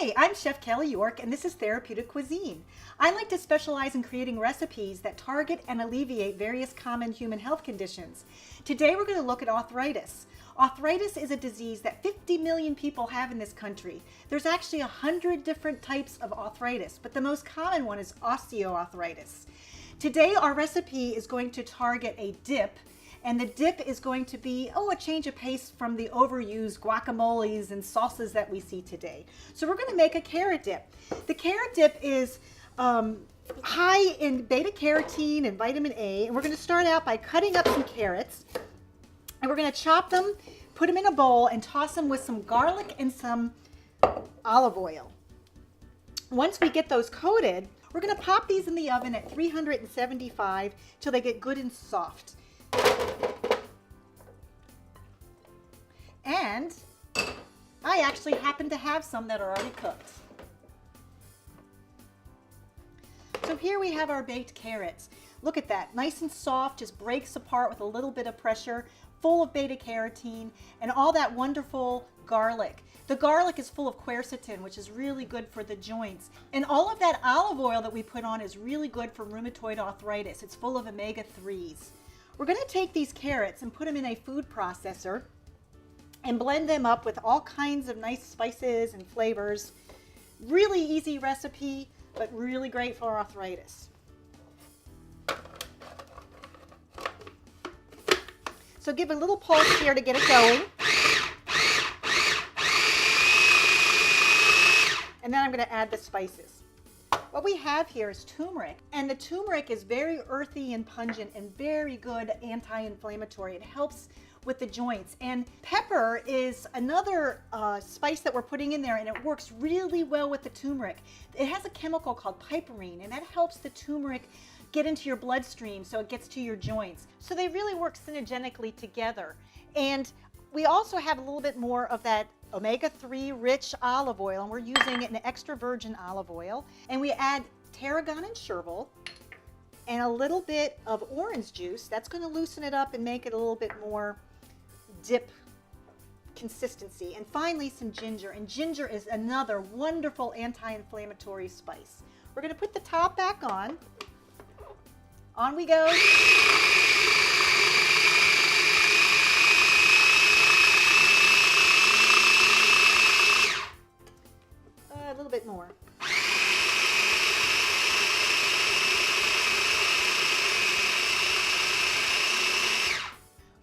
Hi, I'm Chef Kelly York, and this is Therapeutic Cuisine. I like to specialize in creating recipes that target and alleviate various common human health conditions. Today we're going to look at arthritis. Arthritis is a disease that 50 million people have in this country. There's actually 100 different types of arthritis, but the most common one is osteoarthritis. Today our recipe is going to target a dip, and the dip is going to be, a change of pace from the overused guacamoles and salsas that we see today. So we're going to make a carrot dip. The carrot dip is high in beta carotene and vitamin A, and we're going to start out by cutting up some carrots, and we're going to chop them, put them in a bowl, and toss them with some garlic and some olive oil. Once we get those coated, we're going to pop these in the oven at 375 till they get good and soft. And I actually happen to have some that are already cooked. So here we have our baked carrots. Look at that, nice and soft, just breaks apart with a little bit of pressure, full of beta carotene and all that wonderful garlic. The garlic is full of quercetin, which is really good for the joints. And all of that olive oil that we put on is really good for rheumatoid arthritis. It's full of omega-3s. We're going to take these carrots and put them in a food processor and blend them up with all kinds of nice spices and flavors. Really easy recipe, but really great for arthritis. So give a little pulse here to get it going. And then I'm going to add the spices. What we have here is turmeric, and the turmeric is very earthy and pungent and very good anti-inflammatory. It helps with the joints. And pepper is another spice that we're putting in there, and it works really well with the turmeric. It has a chemical called piperine, and that helps the turmeric get into your bloodstream so it gets to your joints. So they really work synergetically together. And we also have a little bit more of that omega-3 rich olive oil, and we're using an extra virgin olive oil. And we add tarragon and chervil and a little bit of orange juice. That's going to loosen it up and make it a little bit more dip consistency. And finally, some ginger. And ginger is another wonderful anti-inflammatory spice. We're going to put the top back on. On we go. A little bit more.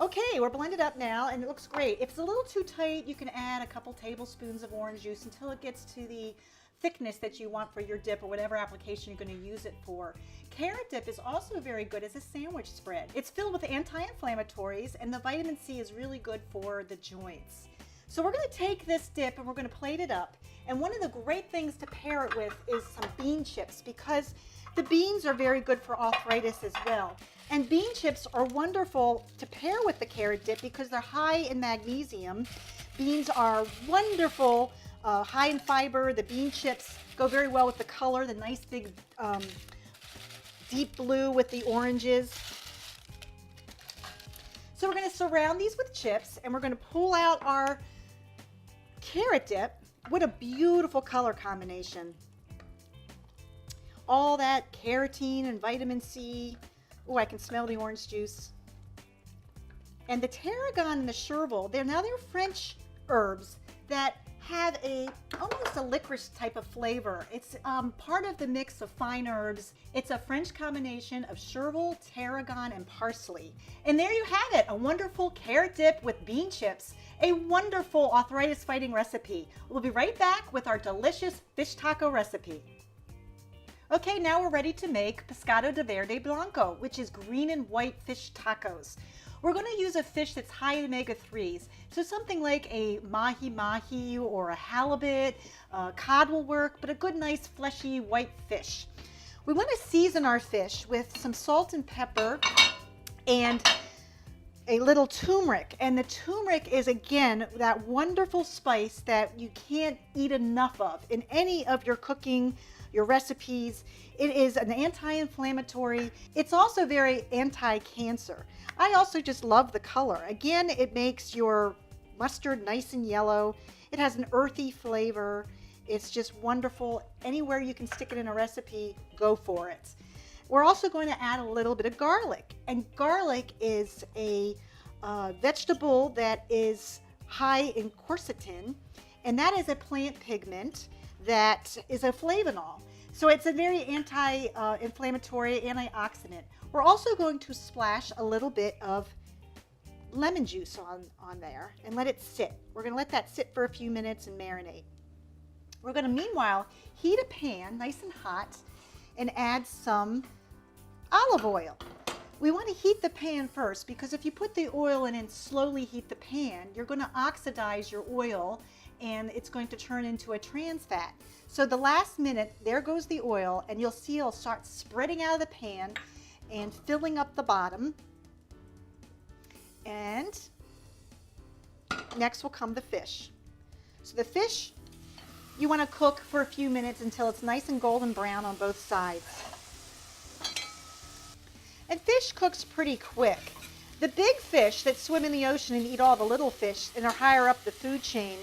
Okay, we're blended up now and it looks great. If it's a little too tight, you can add a couple tablespoons of orange juice until it gets to the thickness that you want for your dip or whatever application you're going to use it for. Carrot dip is also very good as a sandwich spread. It's filled with anti-inflammatories, and the vitamin C is really good for the joints. So we're going to take this dip and we're going to plate it up. And one of the great things to pair it with is some bean chips, because the beans are very good for arthritis as well. And bean chips are wonderful to pair with the carrot dip because they're high in magnesium. Beans are wonderful, high in fiber. The bean chips go very well with the color, the nice big deep blue with the oranges. So we're going to surround these with chips, and we're going to pull out our carrot dip. What a beautiful color combination. All that carotene and vitamin C. Oh, I can smell the orange juice. And the tarragon and the chervil, they're French herbs that have almost a licorice type of flavor. It's part of the mix of fine herbs. It's a French combination of chervil, tarragon, and parsley. And there you have it, a wonderful carrot dip with bean chips, a wonderful arthritis fighting recipe. We'll be right back with our delicious fish taco recipe. Okay, now we're ready to make pescado de verde blanco, which is green and white fish tacos. We're going to use a fish that's high in omega-3s, so something like a mahi-mahi or a halibut, cod will work, but a good nice fleshy white fish. We want to season our fish with some salt and pepper and a little turmeric. And the turmeric is, again, that wonderful spice that you can't eat enough of in any of your cooking, your recipes. It is an anti-inflammatory. It's also very anti-cancer. I also just love the color. Again, it makes your mustard nice and yellow. It has an earthy flavor. It's just wonderful. Anywhere you can stick it in a recipe, go for it. We're also going to add a little bit of garlic. And garlic is a vegetable that is high in quercetin, and that is a plant pigment that is a flavanol. So it's a very anti-inflammatory, antioxidant. We're also going to splash a little bit of lemon juice on there and let it sit. We're going to let that sit for a few minutes and marinate. We're going to meanwhile heat a pan nice and hot and add some olive oil. We want to heat the pan first because if you put the oil in and slowly heat the pan, you're going to oxidize your oil and it's going to turn into a trans fat. So the last minute, there goes the oil, and you'll see it'll start spreading out of the pan and filling up the bottom. And next will come the fish. So the fish, you want to cook for a few minutes until it's nice and golden brown on both sides. And fish cooks pretty quick. The big fish that swim in the ocean and eat all the little fish and are higher up the food chain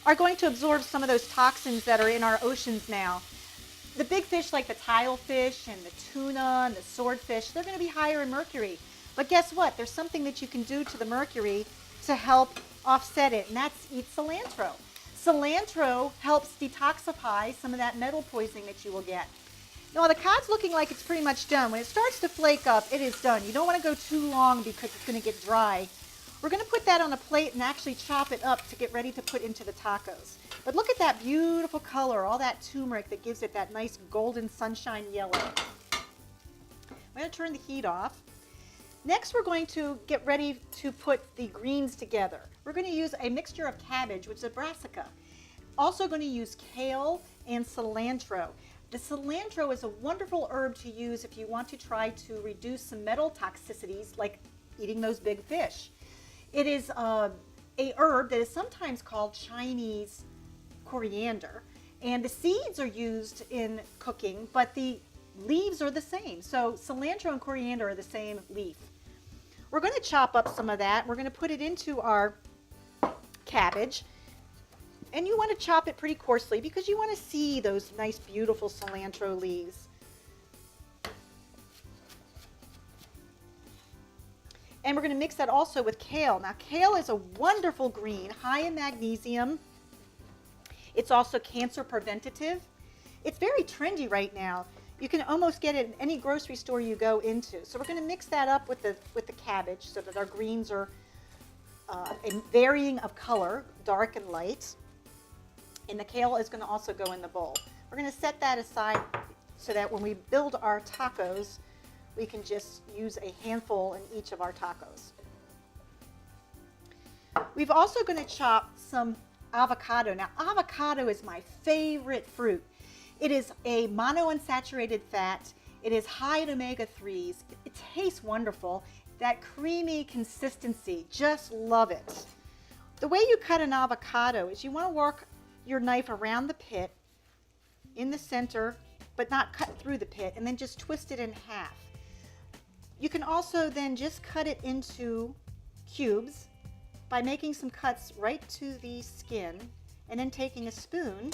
are going to absorb some of those toxins that are in our oceans now. The big fish like the tilefish and the tuna and the swordfish, they're going to be higher in mercury. But guess what? There's something that you can do to the mercury to help offset it, and that's eat cilantro. Cilantro helps detoxify some of that metal poisoning that you will get. Now the cod's looking like it's pretty much done. When it starts to flake up, it is done. You don't want to go too long because it's going to get dry. We're going to put that on a plate and actually chop it up to get ready to put into the tacos. But look at that beautiful color, all that turmeric that gives it that nice golden sunshine yellow. I'm going to turn the heat off. Next, we're going to get ready to put the greens together. We're going to use a mixture of cabbage, which is a brassica. Also going to use kale and cilantro. The cilantro is a wonderful herb to use if you want to try to reduce some metal toxicities like eating those big fish. It is a herb that is sometimes called Chinese coriander, and the seeds are used in cooking, but the leaves are the same. So cilantro and coriander are the same leaf. We're going to chop up some of that. We're going to put it into our cabbage, and you want to chop it pretty coarsely because you want to see those nice, beautiful cilantro leaves. And we're going to mix that also with kale. Now, kale is a wonderful green, high in magnesium. It's also cancer preventative. It's very trendy right now. You can almost get it in any grocery store you go into. So we're going to mix that up with the cabbage so that our greens are in varying of color, dark and light. And the kale is going to also go in the bowl. We're going to set that aside so that when we build our tacos, we can just use a handful in each of our tacos. We've also going to chop some avocado. Now, avocado is my favorite fruit. It is a monounsaturated fat. It is high in omega-3s. It tastes wonderful. That creamy consistency, just love it. The way you cut an avocado is you want to work your knife around the pit in the center, but not cut through the pit, and then just twist it in half. You can also then just cut it into cubes by making some cuts right to the skin and then taking a spoon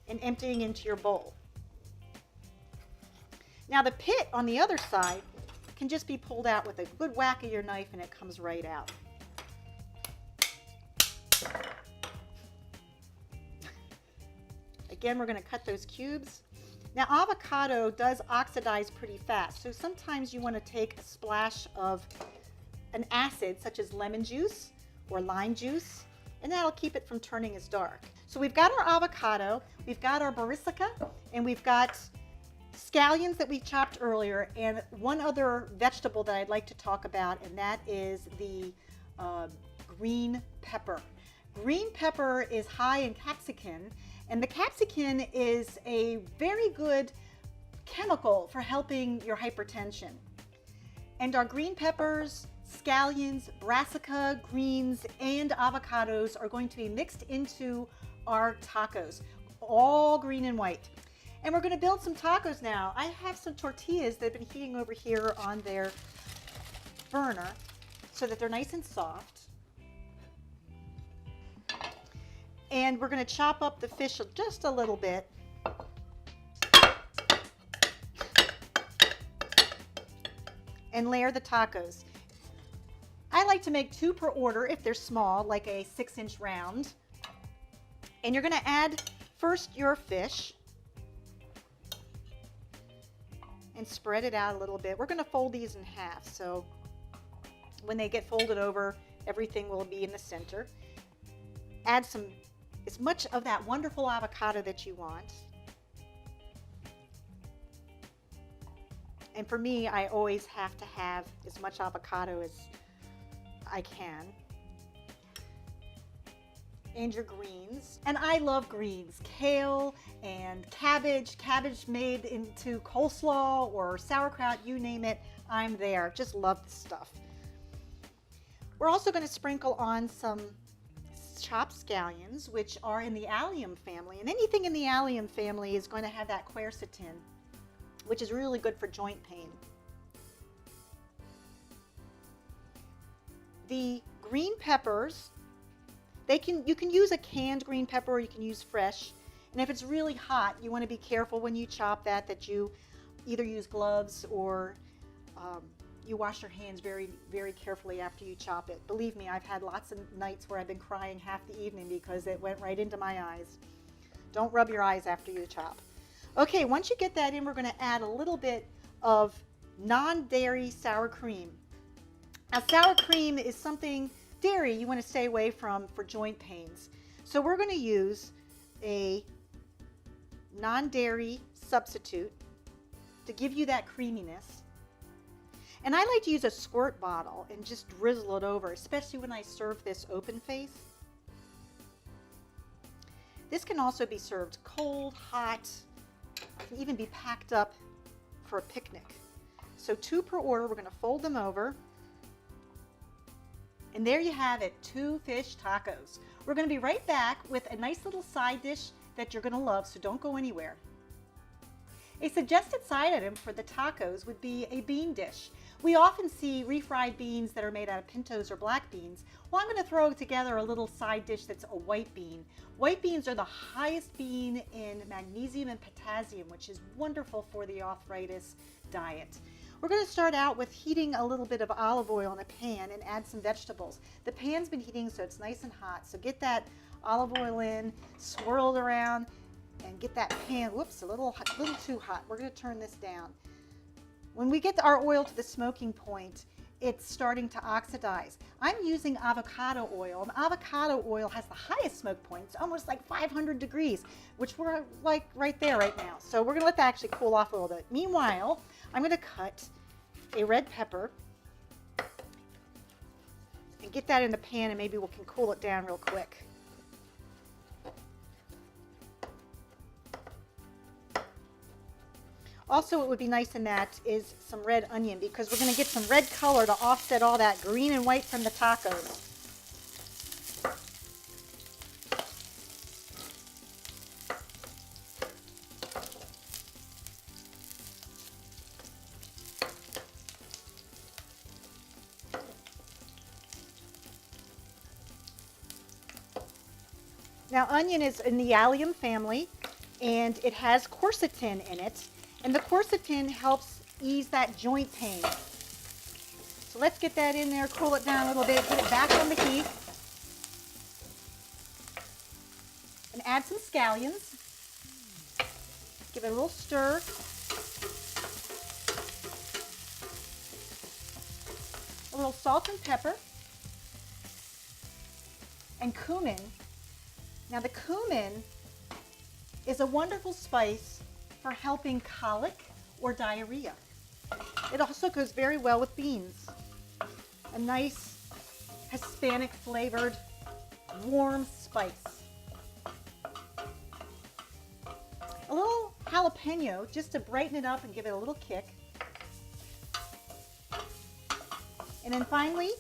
and emptying into your bowl. Now the pit on the other side can just be pulled out with a good whack of your knife and it comes right out. Again, we're going to cut those cubes. Now, avocado does oxidize pretty fast, so sometimes you want to take a splash of an acid such as lemon juice or lime juice, and that'll keep it from turning as dark. So we've got our avocado, we've got our brassica, and we've got scallions that we chopped earlier, and one other vegetable that I'd like to talk about, and that is the green pepper. Green pepper is high in capsaicin, and the capsaicin is a very good chemical for helping your hypertension. And our green peppers, scallions, brassica, greens, and avocados are going to be mixed into our tacos, all green and white. And we're going to build some tacos now. I have some tortillas that have been heating over here on their burner so that they're nice and soft. And we're going to chop up the fish just a little bit. And layer the tacos. I like to make 2 per order if they're small, like a 6-inch round. And you're going to add first your fish and spread it out a little bit. We're going to fold these in half, so when they get folded over, everything will be in the center. Add as much of that wonderful avocado that you want. And for me, I always have to have as much avocado as I can. And your greens. And I love greens. Kale and cabbage made into coleslaw or sauerkraut, you name it, I'm there. Just love the stuff. We're also going to sprinkle on some chopped scallions, which are in the allium family. And anything in the allium family is going to have that quercetin, which is really good for joint pain. The green peppers, you can use a canned green pepper or you can use fresh. And if it's really hot, you want to be careful when you chop that you either use gloves or you wash your hands very, very carefully after you chop it. Believe me, I've had lots of nights where I've been crying half the evening because it went right into my eyes. Don't rub your eyes after you chop. Okay, once you get that in, we're going to add a little bit of non-dairy sour cream. Now, sour cream is something, dairy, you want to stay away from for joint pains. So we're going to use a non-dairy substitute to give you that creaminess. And I like to use a squirt bottle and just drizzle it over, especially when I serve this open face. This can also be served cold, hot, can even be packed up for a picnic. So 2 per order, we're going to fold them over. And there you have it, 2 fish tacos. We're going to be right back with a nice little side dish that you're going to love, so don't go anywhere. A suggested side item for the tacos would be a bean dish. We often see refried beans that are made out of pintos or black beans. Well, I'm going to throw together a little side dish that's a white bean. White beans are the highest bean in magnesium and potassium, which is wonderful for the arthritis diet. We're going to start out with heating a little bit of olive oil in a pan and add some vegetables. The pan's been heating, so it's nice and hot. So get that olive oil in, swirl it around, and get that pan, whoops, a little too hot. We're going to turn this down. When we get our oil to the smoking point, it's starting to oxidize. I'm using avocado oil, and avocado oil has the highest smoke point. It's almost like 500 degrees, which we're like right there right now. So we're gonna let that actually cool off a little bit. Meanwhile, I'm gonna cut a red pepper and get that in the pan, and maybe we can cool it down real quick. Also, what would be nice in that is some red onion, because we're going to get some red color to offset all that green and white from the tacos. Now, onion is in the allium family, and it has quercetin in it. And the quercetin helps ease that joint pain. So let's get that in there, cool it down a little bit, put it back on the heat. And add some scallions. Give it a little stir. A little salt and pepper. And cumin. Now the cumin is a wonderful spice for helping colic or diarrhea. It also goes very well with beans. A nice Hispanic flavored warm spice. A little jalapeno just to brighten it up and give it a little kick. And then finally,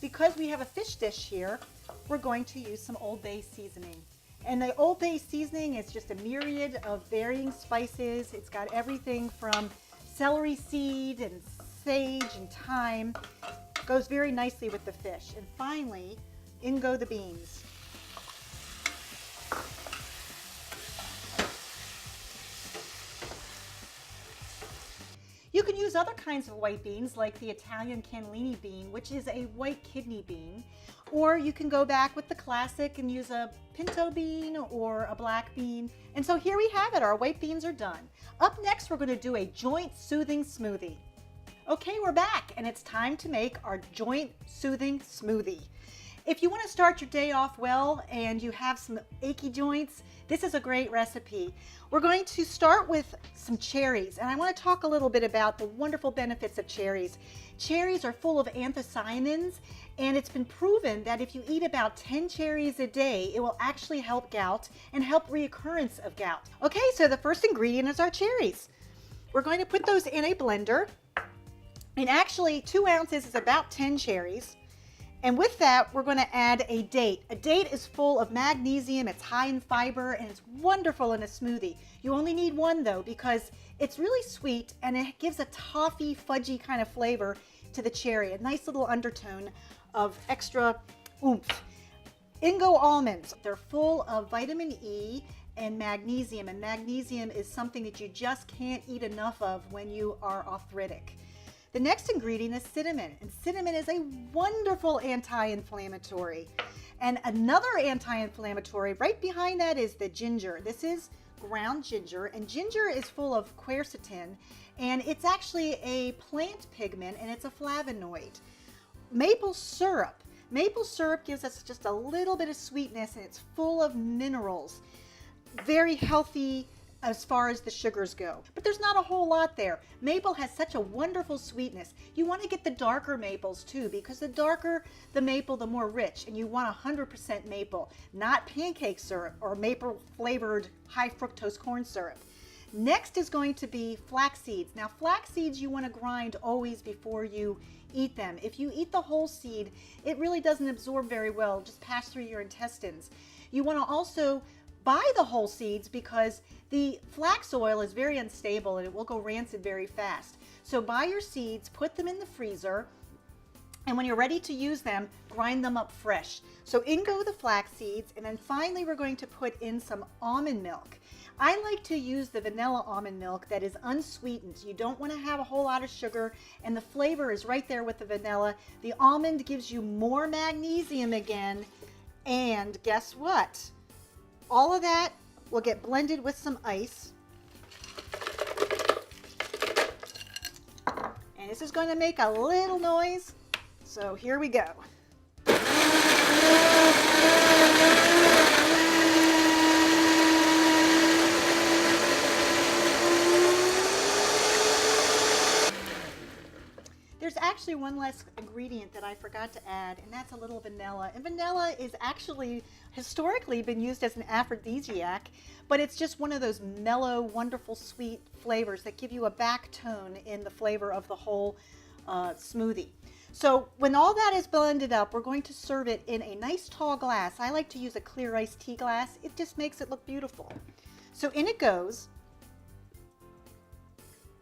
because we have a fish dish here, we're going to use some Old Bay seasoning. And the Old Bay seasoning is just a myriad of varying spices. It's got everything from celery seed and sage and thyme. Goes very nicely with the fish. And finally, in go the beans. You can use other kinds of white beans like the Italian cannellini bean, which is a white kidney bean, or you can go back with the classic and use a pinto bean or a black bean. And so here we have it, our white beans are done. Up next, we're going to do a joint soothing smoothie. Okay, we're back, and it's time to make our joint soothing smoothie. If you want to start your day off well and you have some achy joints, this is a great recipe. We're going to start with some cherries, and I want to talk a little bit about the wonderful benefits of cherries. Cherries are full of anthocyanins, and it's been proven that if you eat about 10 cherries a day, it will actually help gout and help reoccurrence of gout. Okay, so the first ingredient is our cherries. We're going to put those in a blender, and actually 2 ounces is about 10 cherries. And with that, we're going to add a date. A date is full of magnesium, it's high in fiber, and it's wonderful in a smoothie. You only need 1 though, because it's really sweet and it gives a toffee, fudgy kind of flavor to the cherry, a nice little undertone of extra oomph. Ingo almonds, they're full of vitamin E and magnesium is something that you just can't eat enough of when you are arthritic. The next ingredient is cinnamon, and cinnamon is a wonderful anti-inflammatory. And another anti-inflammatory right behind that is the ginger. This is ground ginger, and ginger is full of quercetin, and it's actually a plant pigment, and it's a flavonoid. Maple syrup. Maple syrup gives us just a little bit of sweetness, and it's full of minerals. Very healthy as far as the sugars go. But there's not a whole lot there. Maple has such a wonderful sweetness. You want to get the darker maples too, because the darker the maple, the more rich, and you want 100% maple, not pancake syrup or maple flavored high fructose corn syrup. Next is going to be flax seeds. Now flax seeds you want to grind always before you eat them. If you eat the whole seed, it really doesn't absorb very well, just pass through your intestines. You want to also buy the whole seeds because the flax oil is very unstable and it will go rancid very fast. So buy your seeds, put them in the freezer, and when you're ready to use them, grind them up fresh. So in go the flax seeds, and then finally we're going to put in some almond milk. I like to use the vanilla almond milk that is unsweetened. You don't want to have a whole lot of sugar, and the flavor is right there with the vanilla. The almond gives you more magnesium again, and guess what? All of that will get blended with some ice. And this is going to make a little noise. So here we go. There's actually one last ingredient that I forgot to add, and that's a little vanilla. And vanilla is actually historically been used as an aphrodisiac, but it's just one of those mellow, wonderful, sweet flavors that give you a back tone in the flavor of the whole smoothie. So when all that is blended up, we're going to serve it in a nice tall glass. I like to use a clear iced tea glass. It just makes it look beautiful. So in it goes.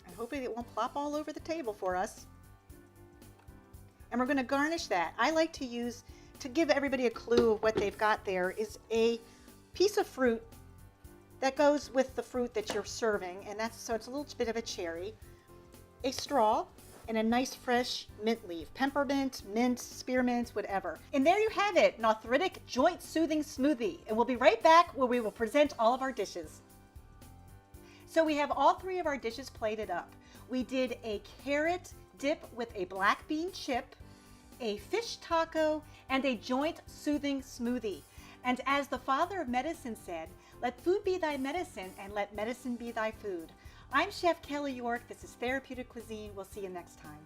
I hope it won't plop all over the table for us. And we're going to garnish that. I like to use, to give everybody a clue of what they've got there, is a piece of fruit that goes with the fruit that you're serving, and that's, so it's a little bit of a cherry, a straw, and a nice fresh mint leaf, peppermint, mint, spearmint, whatever. And there you have it, an arthritic joint soothing smoothie. And we'll be right back where we will present all of our dishes. So we have all 3 of our dishes plated up. We did a carrot dip with a black bean chip, a fish taco, and a joint soothing smoothie. And as the father of medicine said, let food be thy medicine and let medicine be thy food. I'm Chef Kelly York. This is Therapeutic Cuisine. We'll see you next time.